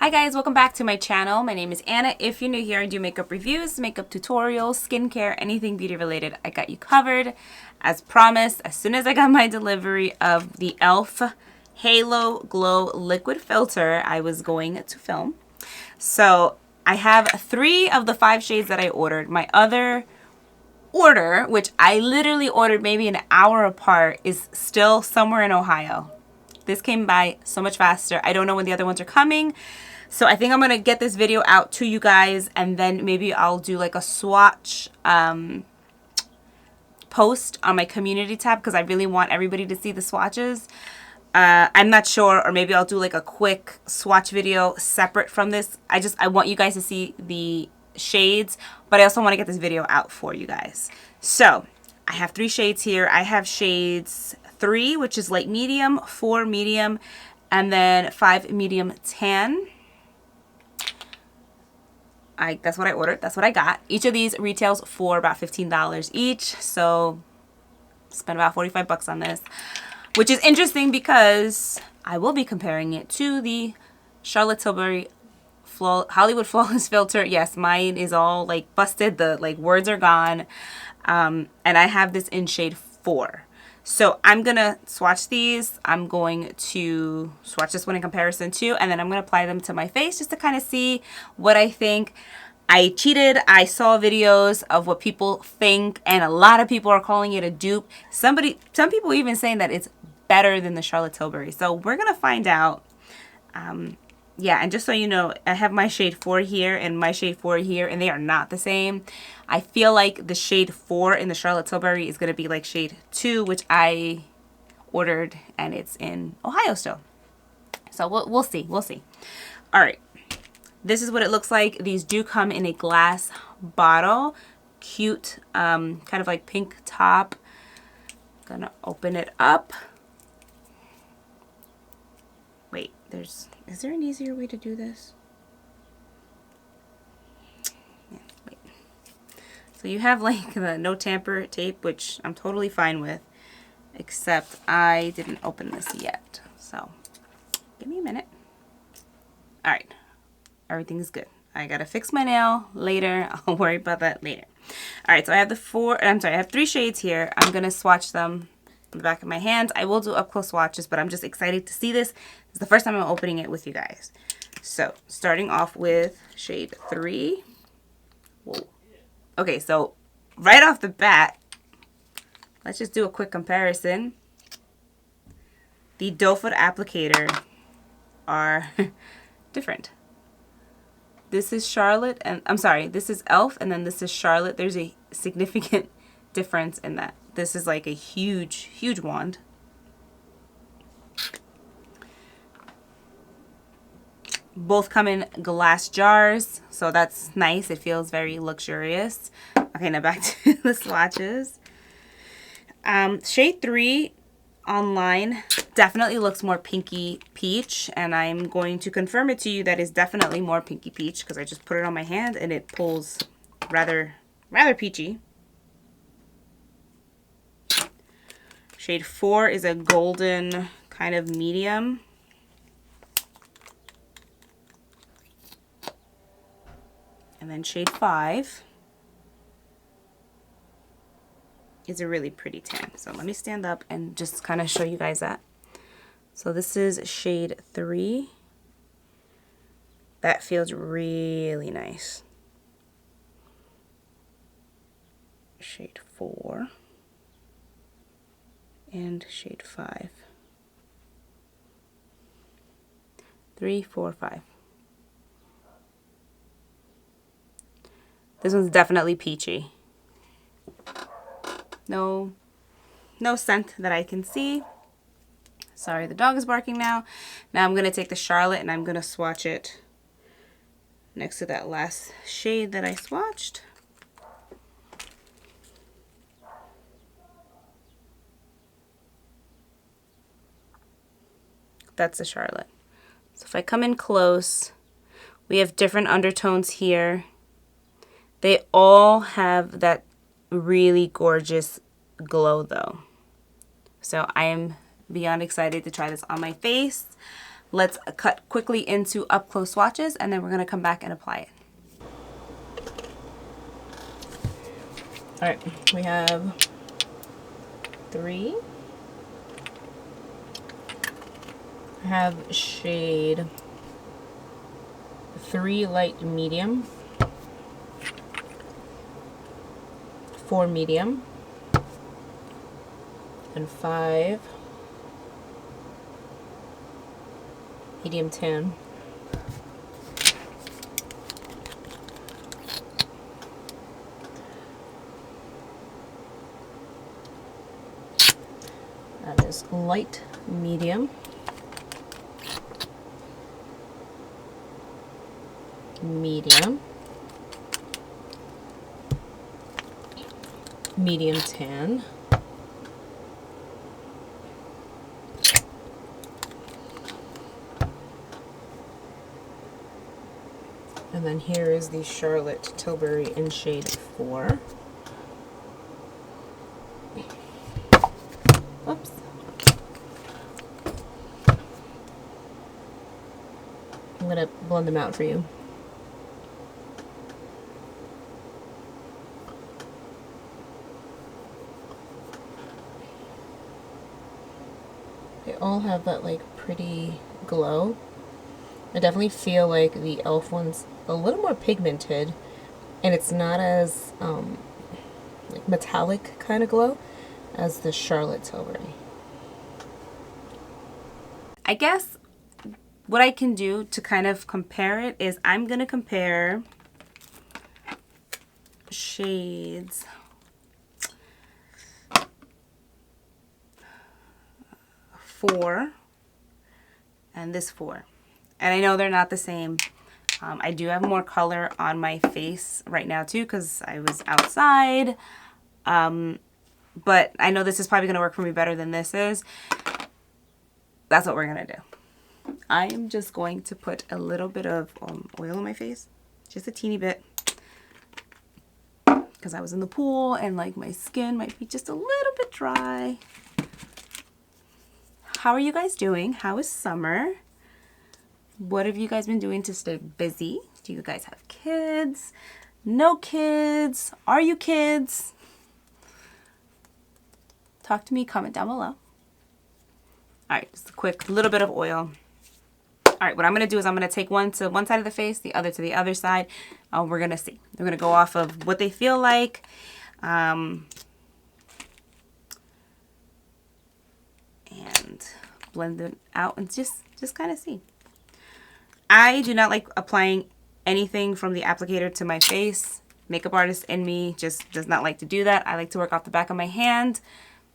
Hi guys, welcome back to my channel. My name is Anna. If you're new here, I do makeup reviews, makeup tutorials, skincare, anything beauty related. I got you covered. As promised, as soon as I got my delivery of the e.l.f. Halo Glow Liquid Filter, I was going to film. So I have 3 of the 5 shades that I ordered. My other order, which I literally ordered maybe an hour apart, is still somewhere in Ohio. This came by so much faster. I don't know when the other ones are coming. So I think I'm going to get this video out to you guys, and then maybe I'll do like a swatch post on my community tab because I really want everybody to see the swatches. I'm not sure, or maybe I'll do like a quick swatch video separate from this. I want you guys to see the shades, but I also want to get this video out for you guys. So I have 3 shades here. I have shades 3, which is light medium, 4 medium, and then 5 medium tan. That's what I ordered. That's what I got. Each of these retails for about $15 each. So spent about 45 bucks on this, which is interesting because I will be comparing it to the Charlotte Tilbury Hollywood Flawless Filter. Yes, mine is all like busted. The like words are gone. And I have this in shade 4. So I'm going to swatch these. I'm going to swatch this one in comparison to, and then I'm going to apply them to my face just to kind of see what I think. I cheated. I saw videos of what people think, and a lot of people are calling it a dupe. Some people even saying that it's better than the Charlotte Tilbury. So we're going to find out. Yeah, and just so you know, I have my shade 4 here and my shade 4 here, and they are not the same. I feel like the shade 4 in the Charlotte Tilbury is going to be like shade 2, which I ordered, and it's in Ohio still. So we'll see. We'll see. All right. This is what it looks like. These do come in a glass bottle. Cute, kind of like pink top. Gonna open it up. Wait, is there an easier way to do this? Yeah, wait. So you have like the no tamper tape, which I'm totally fine with, except I didn't open this yet. So give me a minute. All right, everything is good. I gotta fix my nail later. I'll worry about that later. All right, so I have I have 3 shades here. I'm gonna swatch them on the back of my hands. I will do up close swatches, but I'm just excited to see this. It's the first time I'm opening it with you guys. So starting off with shade 3. Whoa. Okay, so right off the bat, let's just do a quick comparison. The doe foot applicator are different. This is Charlotte, and I'm sorry, this is e.l.f. and then this is Charlotte. There's a significant difference in that. This is like a huge, huge wand. Both come in glass jars, so that's nice. It feels very luxurious. Okay, now back to the swatches. Shade 3 online definitely looks more pinky peach, and I'm going to confirm it to you that is definitely more pinky peach because I just put it on my hand and it pulls rather peachy. Shade 4 is a golden kind of medium. And then shade 5 is a really pretty tan. So let me stand up and just kind of show you guys that. So this is shade 3. That feels really nice. Shade 4. And shade 5. 3, 4, 5. This one's definitely peachy. No scent that I can see. Sorry, the dog is barking now. Now I'm going to take the Charlotte and I'm going to swatch it next to that last shade that I swatched. That's the Charlotte. So if I come in close, we have different undertones here. They all have that really gorgeous glow though. So I am beyond excited to try this on my face. let's cut quickly into up close swatches, and then we're going to come back and apply it. All right, we have 3. I have shade 3 light medium, 4 medium, and 5 medium tan. That is light medium, medium, medium tan, and then here is the Charlotte Tilbury in shade 4. Oops. I'm going to blend them out for you. They all have that like pretty glow. I definitely feel like the e.l.f. one's a little more pigmented, and it's not as like metallic kind of glow as the Charlotte Tilbury. I guess what I can do to kind of compare it is I'm going to compare shades 4 and this 4. And I know they're not the same. I do have more color on my face right now too because I was outside. But I know this is probably going to work for me better than this is. That's what we're going to do. I am just going to put a little bit of oil on my face. Just a teeny bit. Because I was in the pool and like my skin might be just a little bit dry. How are you guys doing? How is summer? What have you guys been doing to stay busy? Do you guys have kids? No kids? Are you kids? Talk to me, comment down below. All right, just a quick little bit of oil. All right, what I'm gonna do is I'm gonna take one to one side of the face, the other to the other side. We're gonna see. We're gonna go off of what they feel like. And blend it out and just kind of see. I do not like applying anything from the applicator to my face. Makeup artist in me just does not like to do that. I like to work off the back of my hand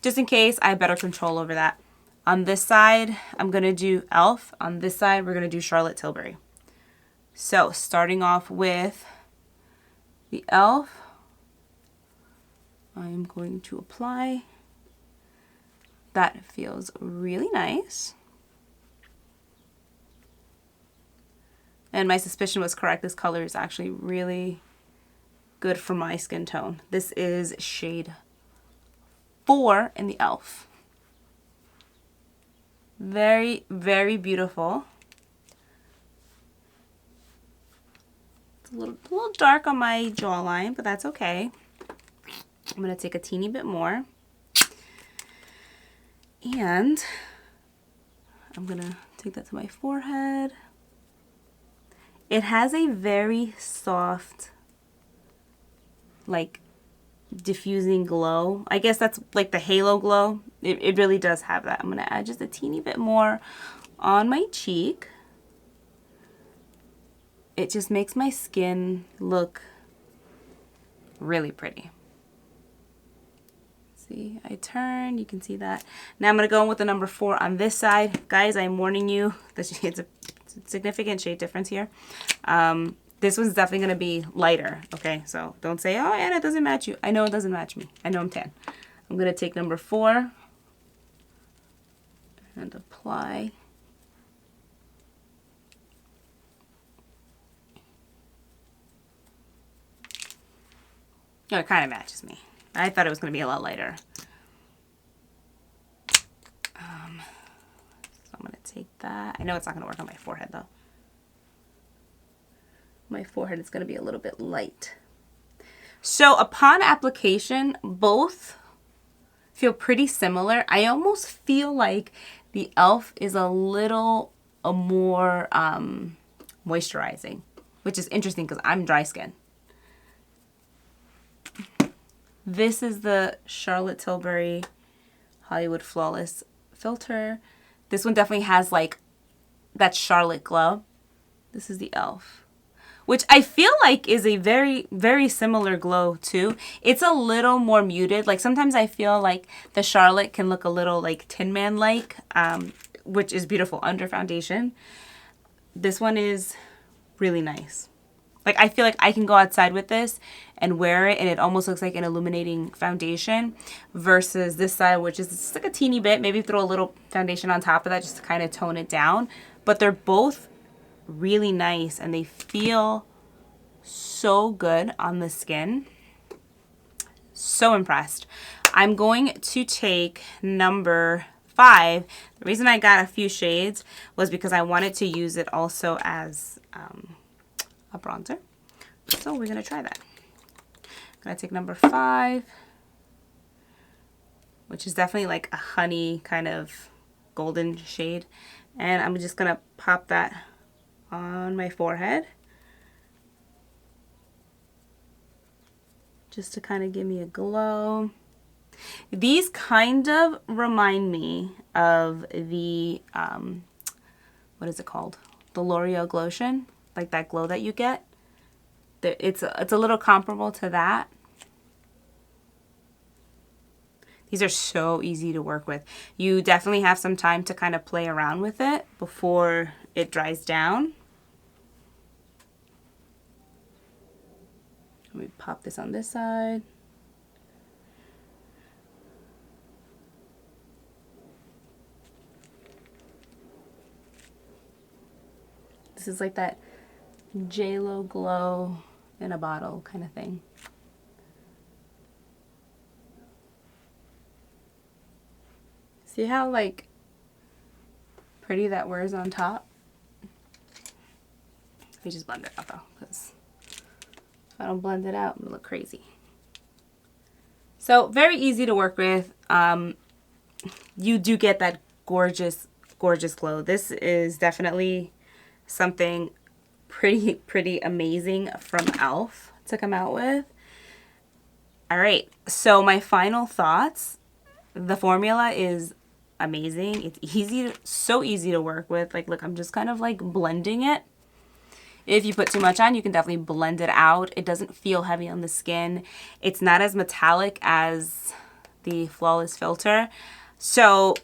just in case I have better control over that. On this side, I'm going to do e.l.f. On this side, we're going to do Charlotte Tilbury. So starting off with the e.l.f., I'm going to apply. That feels really nice. And my suspicion was correct. This color is actually really good for my skin tone. This is shade 4 in the e.l.f. Very, very beautiful. It's a little dark on my jawline, but that's okay. I'm going to take a teeny bit more. And I'm going to take that to my forehead. It has a very soft, like, diffusing glow. I guess that's like the halo glow. It really does have that. I'm going to add just a teeny bit more on my cheek. It just makes my skin look really pretty. See, I turn, you can see that. Now I'm going to go in with the number 4 on this side. Guys, I'm warning you, it's a significant shade difference here. This one's definitely going to be lighter, okay? So don't say, oh, Anna, it doesn't match you. I know it doesn't match me. I know I'm tan. I'm going to take number 4 and apply. Oh, it kind of matches me. I thought it was going to be a lot lighter. So I'm going to take that. I know it's not going to work on my forehead though. My forehead is going to be a little bit light. So upon application, both feel pretty similar. I almost feel like the e.l.f. is a little more moisturizing, which is interesting because I'm dry skin. This is the Charlotte Tilbury Hollywood Flawless filter. This one definitely has like that Charlotte glow. This is the e.l.f., which I feel like is a very, very similar glow too. It's a little more muted. Like sometimes I feel like the Charlotte can look a little like Tin Man-like, which is beautiful under foundation. This one is really nice. Like I feel like I can go outside with this and wear it and it almost looks like an illuminating foundation versus this side, which is just like a teeny bit. Maybe throw a little foundation on top of that just to kind of tone it down. But they're both really nice and they feel so good on the skin. So impressed. I'm going to take number 5. The reason I got a few shades was because I wanted to use it also as a bronzer. So we're gonna try that. I'm gonna take number 5, which is definitely like a honey kind of golden shade, and I'm just gonna pop that on my forehead just to kind of give me a glow. These kind of remind me of the what is it called, the L'Oreal Glotion, like that glow that you get. It's a little comparable to that. These are so easy to work with. You definitely have some time to kind of play around with it before it dries down. Let me pop this on this side. This is like that J-Lo glow in a bottle kind of thing. See how like pretty that wears on top? Let me just blend it out though, because if I don't blend it out, it'll look crazy. So very easy to work with. You do get that gorgeous, gorgeous glow. This is definitely something pretty amazing from e.l.f. to come out with. All right, so my final thoughts. The formula is amazing. It's easy, so easy to work with. Like, look, I'm just kind of like blending it. If you put too much on, you can definitely blend it out. It doesn't feel heavy on the skin. It's not as metallic as the Flawless filter. So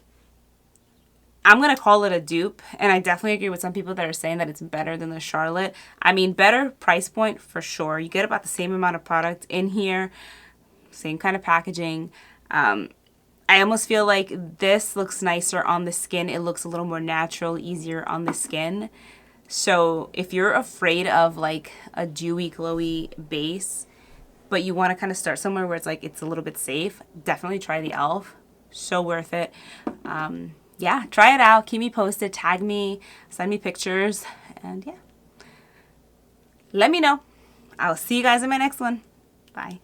I'm going to call it a dupe, and I definitely agree with some people that are saying that it's better than the Charlotte. I mean, better price point for sure. You get about the same amount of product in here, same kind of packaging. I almost feel like this looks nicer on the skin. It looks a little more natural, easier on the skin. So if you're afraid of like a dewy, glowy base, but you want to kind of start somewhere where it's like it's a little bit safe, definitely try the e.l.f. So worth it. Yeah, try it out. Keep me posted. Tag me. Send me pictures. And yeah, let me know. I'll see you guys in my next one. Bye.